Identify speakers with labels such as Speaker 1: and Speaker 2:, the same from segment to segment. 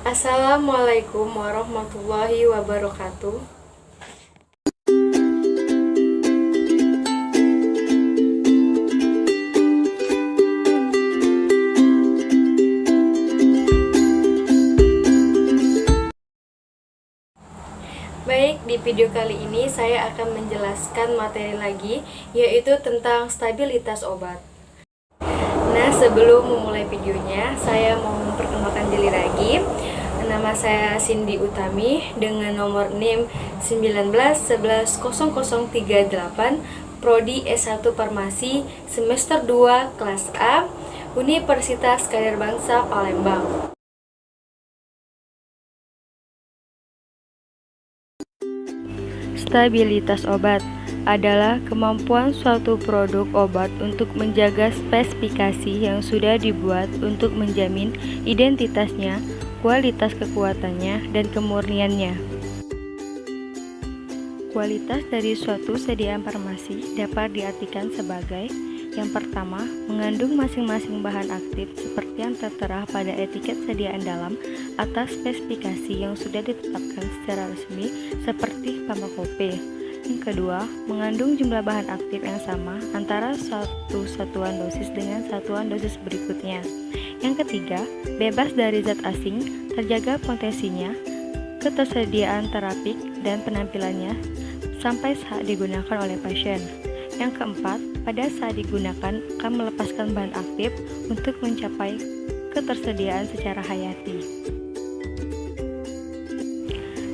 Speaker 1: Assalamualaikum warahmatullahi wabarakatuh. Baik, di video kali ini saya akan menjelaskan materi lagi, yaitu tentang stabilitas obat. Nah, sebelum memulai videonya, saya mau memperkenalkan diri lagi. Nama saya Cindy Utami dengan nomor NIM 19110038, Prodi S1 Farmasi, semester 2, kelas A, Universitas Kadar Bangsa Palembang. Stabilitas obat adalah kemampuan suatu produk obat untuk menjaga spesifikasi yang sudah dibuat untuk menjamin identitasnya, kualitas kekuatannya, dan kemurniannya. Kualitas dari suatu sediaan farmasi dapat diartikan sebagai: yang pertama, mengandung masing-masing bahan aktif seperti yang tertera pada etiket sediaan dalam atas spesifikasi yang sudah ditetapkan secara resmi seperti farmakope. Yang kedua, mengandung jumlah bahan aktif yang sama antara satu satuan dosis dengan satuan dosis berikutnya. Yang ketiga, bebas dari zat asing, terjaga potensinya, ketersediaan terapik, dan penampilannya sampai saat digunakan oleh pasien. Yang keempat, pada saat digunakan akan melepaskan bahan aktif untuk mencapai ketersediaan secara hayati.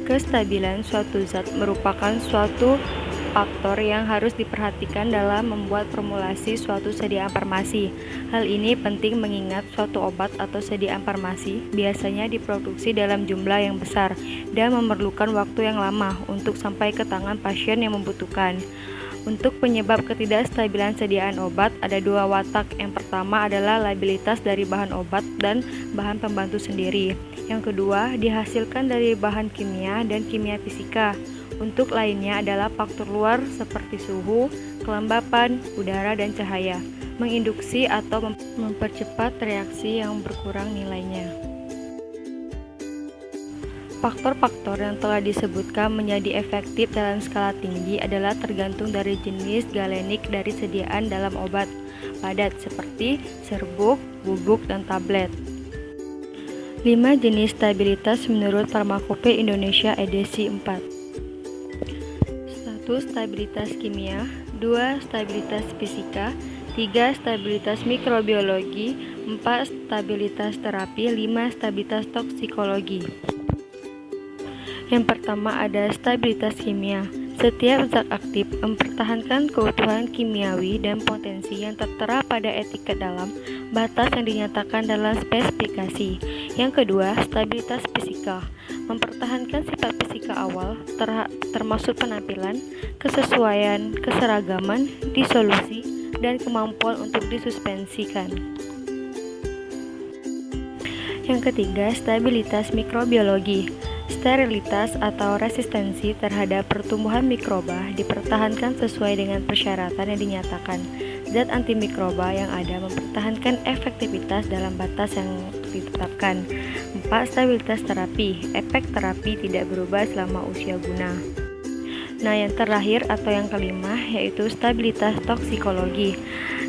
Speaker 1: Kestabilan suatu zat merupakan suatu faktor yang harus diperhatikan dalam membuat formulasi suatu sediaan farmasi. Hal ini penting mengingat suatu obat atau sediaan farmasi biasanya diproduksi dalam jumlah yang besar dan memerlukan waktu yang lama untuk sampai ke tangan pasien yang membutuhkan. Untuk penyebab ketidakstabilan sediaan obat ada dua watak. Yang pertama adalah labilitas dari bahan obat dan bahan pembantu sendiri. Yang kedua dihasilkan dari bahan kimia dan kimia fisika. Untuk lainnya adalah faktor luar seperti suhu, kelembapan, udara, dan cahaya, menginduksi atau mempercepat reaksi yang berkurang nilainya. Faktor-faktor yang telah disebutkan menjadi efektif dalam skala tinggi adalah tergantung dari jenis galenik dari sediaan dalam obat padat seperti serbuk, bubuk, dan tablet. 5 jenis stabilitas menurut Farmakope Indonesia edisi 4. 1. Stabilitas kimia, 2. Stabilitas fisika, 3. Stabilitas mikrobiologi, 4. Stabilitas terapi, 5. Stabilitas toksikologi. Yang pertama ada stabilitas kimia. Setiap zat aktif mempertahankan keutuhan kimiawi dan potensi yang tertera pada etiket dalam batas yang dinyatakan dalam spesifikasi. Yang kedua, stabilitas fisika. Mempertahankan sifat fisika awal termasuk penampilan, kesesuaian, keseragaman, disolusi, dan kemampuan untuk disuspensikan. Yang ketiga, stabilitas mikrobiologi. Sterilitas atau resistensi terhadap pertumbuhan mikroba dipertahankan sesuai dengan persyaratan yang dinyatakan. Zat antimikroba yang ada mempertahankan efektivitas dalam batas yang ditetapkan. 4. Stabilitas terapi. Efek terapi tidak berubah selama usia guna. Nah, yang terakhir atau yang kelima yaitu stabilitas toksikologi.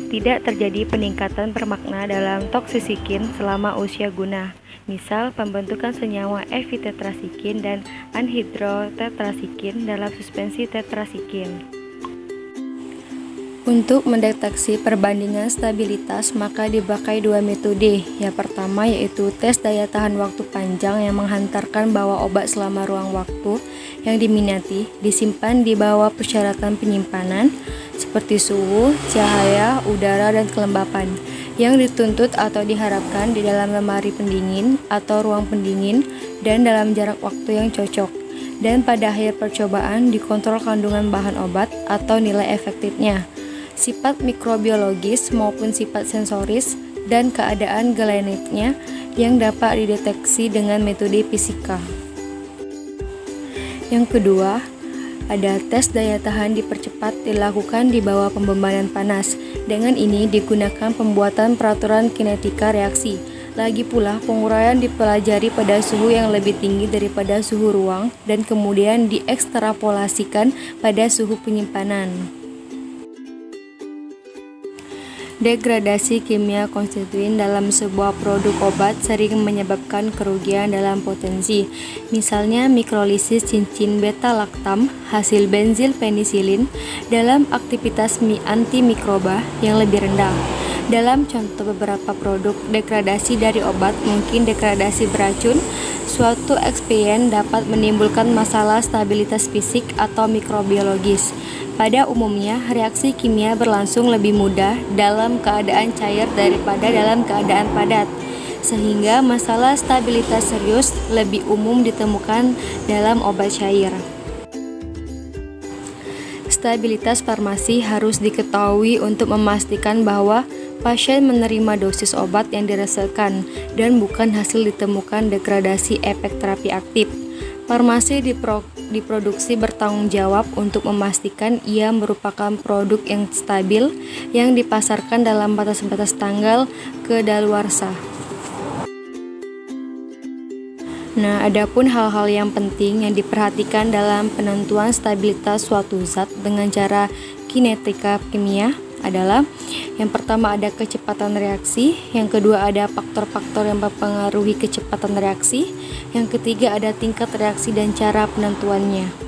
Speaker 1: Tidak terjadi peningkatan bermakna dalam toksisikin selama usia guna. Misal, pembentukan senyawa evitetrasikin dan anhidrotetrasikin dalam suspensi tetrasikin. Untuk mendeteksi perbandingan stabilitas, maka dipakai dua metode. Yang pertama yaitu tes daya tahan waktu panjang yang menghantarkan bahwa obat selama ruang waktu yang diminati disimpan di bawah persyaratan penyimpanan seperti suhu, cahaya, udara, dan kelembapan yang dituntut atau diharapkan di dalam lemari pendingin atau ruang pendingin dan dalam jarak waktu yang cocok. Dan pada akhir percobaan dikontrol kandungan bahan obat atau nilai efektifnya, sifat mikrobiologis maupun sifat sensoris, dan keadaan galeniknya yang dapat dideteksi dengan metode fisika. Yang kedua, ada tes daya tahan dipercepat dilakukan di bawah pembebanan panas. Dengan ini digunakan pembuatan peraturan kinetika reaksi Lagi pula, penguraian dipelajari pada suhu yang lebih tinggi daripada suhu ruang dan kemudian diekstrapolasikan pada suhu penyimpanan. Degradasi kimia konstituen dalam sebuah produk obat sering menyebabkan kerugian dalam potensi. Misalnya mikrolisis cincin beta-laktam hasil benzil penisilin dalam aktivitas antimikroba yang lebih rendah. Dalam contoh beberapa produk degradasi dari obat, mungkin degradasi beracun, suatu ekspien dapat menimbulkan masalah stabilitas fisik atau mikrobiologis. Pada umumnya, reaksi kimia berlangsung lebih mudah dalam keadaan cair daripada dalam keadaan padat, sehingga masalah stabilitas serius lebih umum ditemukan dalam obat cair. Stabilitas farmasi harus diketahui untuk memastikan bahwa pasien menerima dosis obat yang diresepkan dan bukan hasil ditemukan degradasi efek terapi aktif. Farmasi diproduksi bertanggung jawab untuk memastikan ia merupakan produk yang stabil yang dipasarkan dalam batas-batas tanggal kedaluarsa. Nah, adapun hal-hal yang penting yang diperhatikan dalam penentuan stabilitas suatu zat dengan cara kinetika kimia adalah yang pertama ada kecepatan reaksi, yang kedua ada faktor-faktor yang mempengaruhi kecepatan reaksi, yang ketiga ada tingkat reaksi dan cara penentuannya.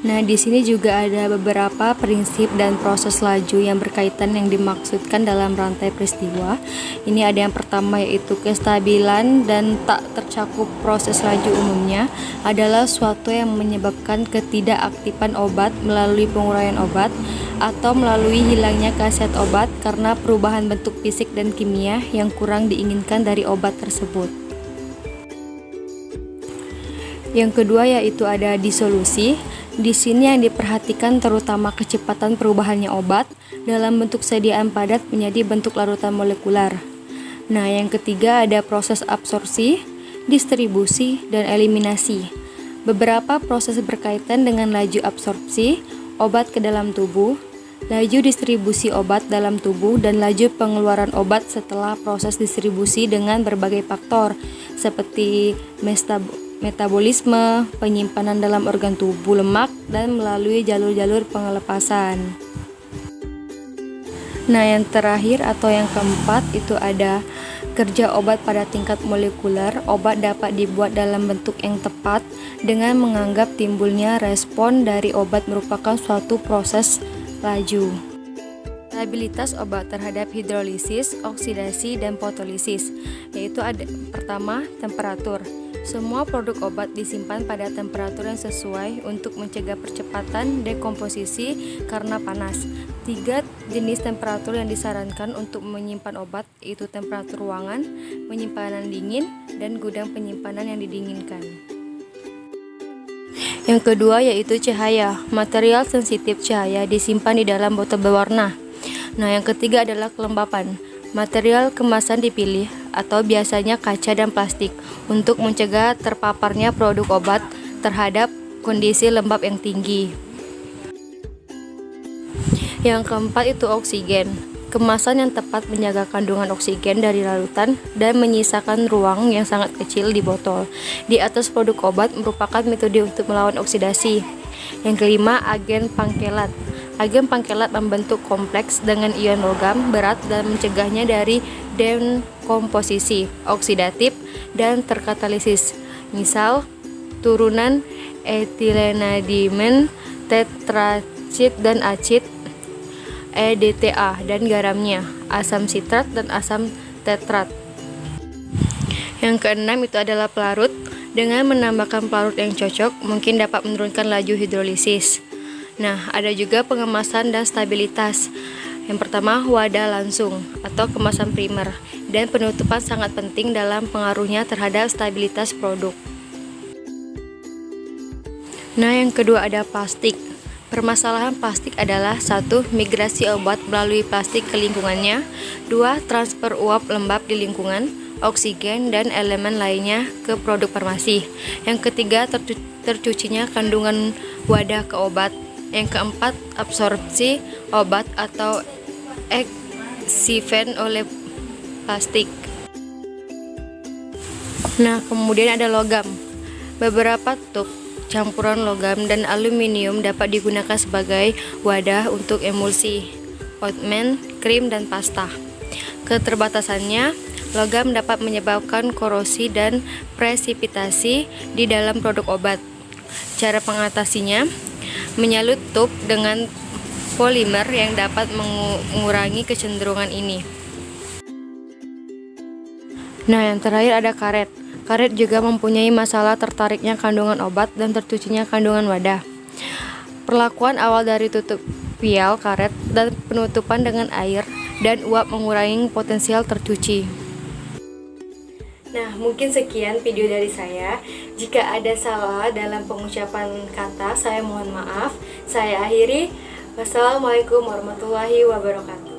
Speaker 1: Nah, di sini juga ada beberapa prinsip dan proses laju yang berkaitan yang dimaksudkan dalam rantai peristiwa. Ini ada yang pertama yaitu kestabilan dan tak tercakup proses laju umumnya adalah suatu yang menyebabkan ketidakaktifan obat melalui penguraian obat atau melalui hilangnya khasiat obat karena perubahan bentuk fisik dan kimia yang kurang diinginkan dari obat tersebut. Yang kedua yaitu ada disolusi. Di sini yang diperhatikan terutama kecepatan perubahannya obat dalam bentuk sediaan padat menjadi bentuk larutan molekular. Nah, yang ketiga ada proses absorpsi, distribusi, dan eliminasi. Beberapa proses berkaitan dengan laju absorpsi obat ke dalam tubuh, laju distribusi obat dalam tubuh, dan laju pengeluaran obat setelah proses distribusi dengan berbagai faktor seperti metabolisme, penyimpanan dalam organ tubuh lemak, dan melalui jalur-jalur pengelepasan. Nah, yang terakhir atau yang keempat itu ada kerja obat pada tingkat molekuler. Obat dapat dibuat dalam bentuk yang tepat dengan menganggap timbulnya respon dari obat merupakan suatu proses laju. Stabilitas obat terhadap hidrolisis, oksidasi, dan fotolisis, yaitu ada pertama temperatur. Semua produk obat disimpan pada temperatur yang sesuai untuk mencegah percepatan dekomposisi karena panas. 3 jenis temperatur yang disarankan untuk menyimpan obat yaitu temperatur ruangan, penyimpanan dingin, dan gudang penyimpanan yang didinginkan. Yang kedua yaitu cahaya. Material sensitif cahaya disimpan di dalam botol berwarna. Nah, yang ketiga adalah kelembapan. Material kemasan dipilih atau biasanya kaca dan plastik untuk mencegah terpaparnya produk obat terhadap kondisi lembab yang tinggi. Yang keempat itu oksigen. Kemasan yang tepat menjaga kandungan oksigen dari larutan dan menyisakan ruang yang sangat kecil di botol. Di atas produk obat merupakan metode untuk melawan oksidasi. Yang kelima, agen pangkelat. Agen pangkelat membentuk kompleks dengan ion logam berat dan mencegahnya dari dekomposisi, oksidatif, dan terkatalisis. Misal, turunan etilenadimen, tetracid dan acid, EDTA, dan garamnya, asam sitrat dan asam tetrat. Yang keenam itu adalah pelarut. Dengan menambahkan pelarut yang cocok, mungkin dapat menurunkan laju hidrolisis. Nah, ada juga pengemasan dan stabilitas. Yang pertama, wadah langsung atau kemasan primer, dan penutupan sangat penting dalam pengaruhnya terhadap stabilitas produk. Nah, yang kedua ada plastik. Permasalahan plastik adalah 1. Migrasi obat melalui plastik ke lingkungannya, 2. Transfer uap lembab di lingkungan, oksigen, dan elemen lainnya ke produk farmasi. Yang ketiga, tercucinya kandungan wadah ke obat. Yang keempat, absorpsi obat atau siphon oleh plastik. Nah, kemudian ada logam. Beberapa tub campuran logam dan aluminium dapat digunakan sebagai wadah untuk emulsi, ointment, krim, dan pasta. Keterbatasannya, logam dapat menyebabkan korosi dan presipitasi di dalam produk obat. Cara mengatasinya, menyalut tub dengan polimer yang dapat mengurangi kecenderungan ini. Nah, yang terakhir ada karet. Karet juga mempunyai masalah tertariknya kandungan obat dan tercucinya kandungan wadah. Perlakuan awal dari tutup vial karet dan penutupan dengan air dan uap mengurangi potensial tercuci. Nah, mungkin sekian video dari saya. Jika ada salah dalam pengucapan kata, saya mohon maaf. Saya akhiri. Wassalamualaikum warahmatullahi wabarakatuh.